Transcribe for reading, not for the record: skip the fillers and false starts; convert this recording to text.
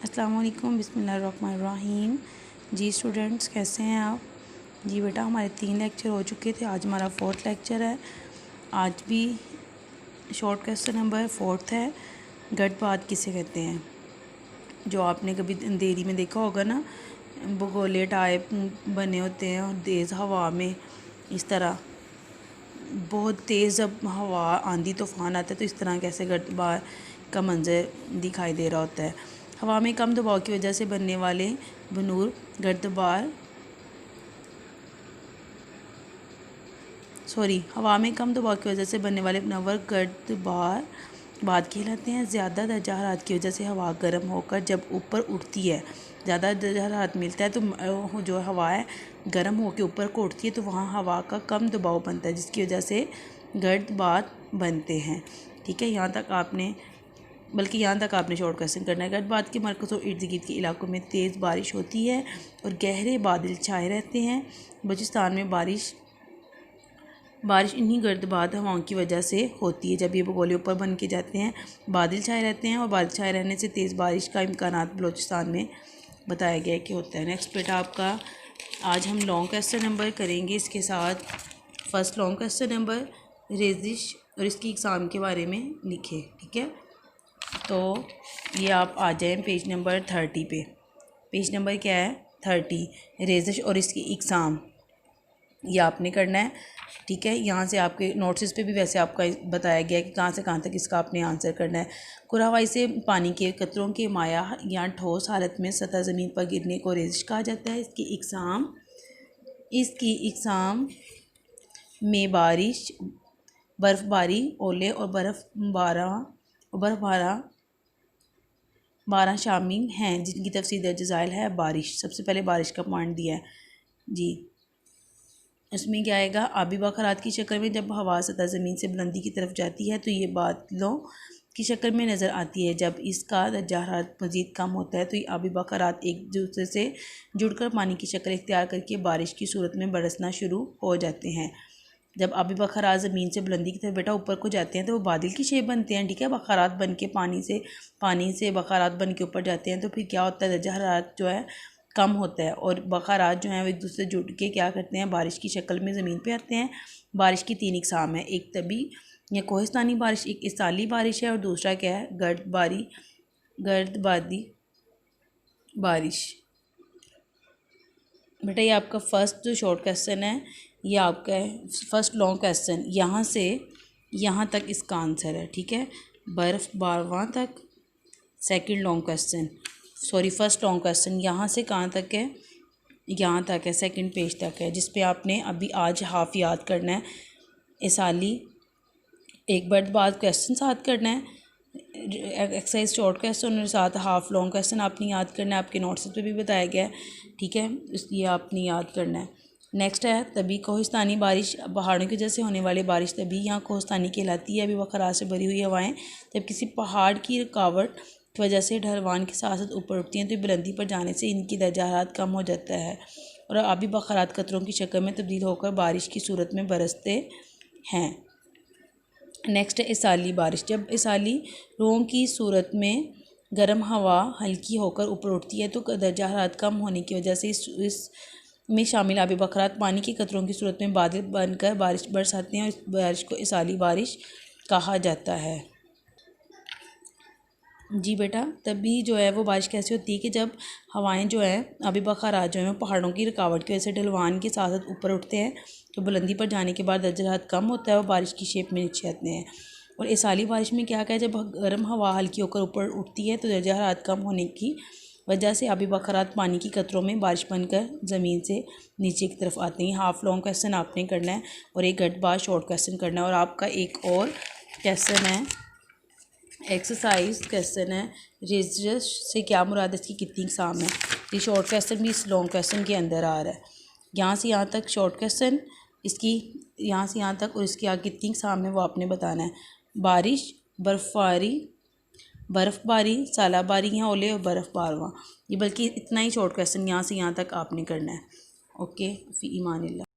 अस्सलाम वालेकुम, बिस्मिल्लाहिर्रहमानिर्रहीम। जी स्टूडेंट्स, कैसे हैं आप? जी बेटा, हमारे 3 लेक्चर हो चुके थे, आज हमारा 4th लेक्चर है। आज भी शॉर्ट क्वेश्चन नंबर 4th है, गडबाद किसे कहते हैं। जो आपने कभी अंधेरी में देखा होगा ना, भगोले टाइप बने होते हैं और तेज़ हवा में इस तरह बहुत तेज़ जब हवा आंधी तूफ़ान आता है तो इस तरह कैसे गडबार का मंजर दिखाई दे रहा होता है। हवा में कम दबाव की वजह से बनने वाले बनूर हवा में कम दबाव की वजह से बनने वाले नवर गर्दबार बाद कहलाते हैं। ज़्यादा दर्जा हरारत की वजह से हवा गर्म होकर जब ऊपर उठती है, ज़्यादा दर्जा हरारत मिलता है तो जो हवा है गर्म होकर ऊपर को उठती है तो वहाँ हवा का कम दबाव बनता है, जिसकी वजह से गर्दबार बनते हैं। ठीक है, यहाँ तक आपने शॉर्ट क्वेश्चन करना है। गर्दबाद के मरकज़ और इर्द गिर्द के इलाकों में तेज़ बारिश होती है और गहरे बादल छाए रहते हैं। बलूचिस्तान में बारिश इन्हीं गर्दबाद हवाओं की वजह से होती है। जब ये भगोले ऊपर बन के जाते हैं, बादल छाए रहते हैं और बादल छाए रहने से तेज़ बारिश का इम्कानात बलूचिस्तान में बताया गया है कि होता है। नेक्स्ट बेटा, आपका आज हम लॉन्ग क्वेश्चन नंबर करेंगे। इसके साथ first long question number Rejish और इसकी एग्ज़ाम के बारे में लिखे। ठीक है, तो ये आप आ जाएँ पेज नंबर 30 पे। पेज नंबर क्या है? 30। रेजिश और इसकी एग्ज़ाम ये आपने करना है। ठीक है, यहाँ से आपके नोट्स पे भी वैसे आपका बताया गया है कि कहाँ से कहाँ तक इसका आपने आंसर करना है। कुरावाई से पानी के कतरों के माया या ठोस हालत में सतह ज़मीन पर गिरने को रेजिश कहा जाता है। इसकी एग्ज़ाम में बारिश, बर्फ़बारी, ओले और बर्फ़बारा शामिल हैं, जिनकी तफसील दर्ज झैल है। बारिश, सबसे पहले बारिश का पॉइंट दिया है जी। इसमें क्या आएगा? आबी बखरात की शक्ल में जब हवा सतह ज़मीन से बुलंदी की तरफ जाती है तो ये बादलों की शक्ल में नज़र आती है। जब इसका दर्जा हरारत मज़ीद कम होता है तो ये आबी बखरात एक दूसरे से जुड़कर पानी की शक्ल इख्तियार करके बारिश की सूरत में बरसना शुरू हो जाते हैं। जब आबी बखरात ज़मीन से बुलंदी की तरफ बेटा ऊपर को जाते हैं तो वो बादल की शेप बनते हैं। ठीक है, बखरात बन के पानी से बखरात बन के ऊपर जाते हैं तो फिर क्या होता है? दर्जा हरारत जो है कम होता है और बखरात जो हैं वो एक दूसरे से जुड़ के क्या करते हैं? बारिश की शक्ल में ज़मीन पे आते हैं। बारिश की 3 इक़साम है, एक तबी या कोहिस्तानी बारिश, एक इसाली बारिश है और दूसरा क्या है? गर्दबादी बारिश। बेटा ये आपका फर्स्ट जो शॉर्ट क्वेश्चन है ये आपका है फर्स्ट लॉन्ग क्वेश्चन, यहाँ से यहाँ तक इसका आंसर है। ठीक है, बर्फ़बारवां तक second long question, first long question यहाँ से कहाँ तक है? यहाँ तक है, सेकंड पेज तक है, जिस पे आपने अभी आज हाफ याद करना है। इसाली एक बर्फ़बाद क्वेश्चन साथ करना है, एक्सरसाइज शॉर्ट क्वेश्चन और साथ हाफ लॉन्ग क्वेश्चन आपने याद करना है। आपके नोट्स पे भी बताया गया है। ठीक है, ये आपने याद करना है। नेक्स्ट है तभी कोहिस्तानी बारिश, पहाड़ों की वजह से होने वाली बारिश तभी यहाँ कोहिस्तानी कहलाती है। अभी बखरात से भरी हुई हवाएं जब किसी पहाड़ की रुकावट की वजह से ढलवान के साथ साथ ऊपर उठती हैं तो बुलंदी पर जाने से इनकी दर्जा हरारत कम हो जाता है और आबी बखरात कतरों की शक्ल में तब्दील होकर बारिश की सूरत में बरसते हैं। नेक्स्ट है इसाली बारिश। जब इसाली रों की सूरत में गर्म हवा हल्की होकर ऊपर उठती है तो दर्जा हरारत कम होने की वजह से इस में शामिल आबी बखरात पानी के कतरों की सूरत में बादल बनकर बारिश बरसाते हैं और इस बारिश को इसाली बारिश कहा जाता है। जी बेटा, तभी जो है वो बारिश कैसे होती है कि जब हवाएं जो है आबी बखरात जो है वो पहाड़ों की रुकावट की वजह से ढलवान के साथ साथ ऊपर उठते हैं तो बुलंदी पर जाने के बाद दर्जा हरारत कम होता है और बारिश की शेप में नीचे आते हैं। और इसाली बारिश में क्या है? जब गर्म हवा हल्की होकर ऊपर उठती है तो दर्जा हरारत कम होने की वजह से आबी बखरात पानी की कतरों में बारिश बनकर ज़मीन से नीचे की तरफ आते हैं। हाफ लॉन्ग क्वेश्चन आपने करना है और एक गडबाद शॉर्ट क्वेश्चन करना है। और आपका एक और क्वेश्चन है, एक्सरसाइज क्वेश्चन है, रेजिश से क्या मुराद, इसकी कितनी इक़साम है। ये शॉर्ट क्वेश्चन भी इस लॉन्ग क्वेश्चन के अंदर आ रहा है। यहाँ से यहाँ तक शॉर्ट क्वेश्चन, इसकी यहाँ से यहाँ तक और इसकी आगे कितनी इक़साम है वो आपने बताना है। बारिश, बर्फ़बारी, सालाबारी या ओले और बर्फ़बारवां, ये बल्कि इतना ही शॉर्ट क्वेश्चन यहाँ से यहाँ तक आपने करना है। ओके, फ़ी ईमानिल्लाह।